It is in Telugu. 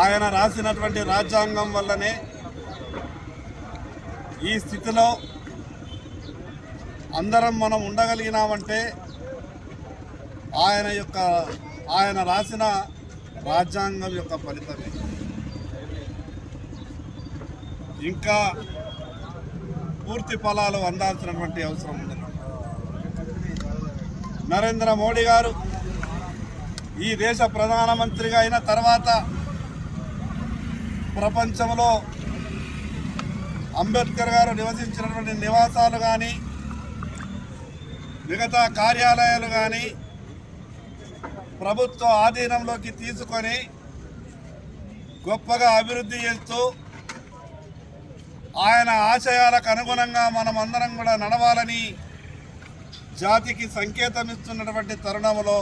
ఆయన రాసినటువంటి రాజ్యాంగం వల్లనే ఈ స్థితిలో అందరం మనం ఉండగలిగినామంటే ఆయన రాసిన రాజ్యాంగం యొక్క ఫలితమే. ఇంకా పూర్తి ఫలాలు అందాల్సినటువంటి అవసరం ఉంది. నరేంద్ర మోడీ గారు ఈ దేశ ప్రధానమంత్రిగా అయిన తర్వాత ప్రపంచంలో అంబేద్కర్ గారు నివసించినటువంటి నివాసాలు కానీ మిగతా కార్యాలయాలు కానీ ప్రభుత్వ ఆధీనంలోకి తీసుకొని గొప్పగా అభివృద్ధి చేస్తూ ఆయన ఆశయాలకు అనుగుణంగా మనం అందరం కూడా నడవాలని జాతికి సంకేతం ఇస్తున్నటువంటి తరుణంలో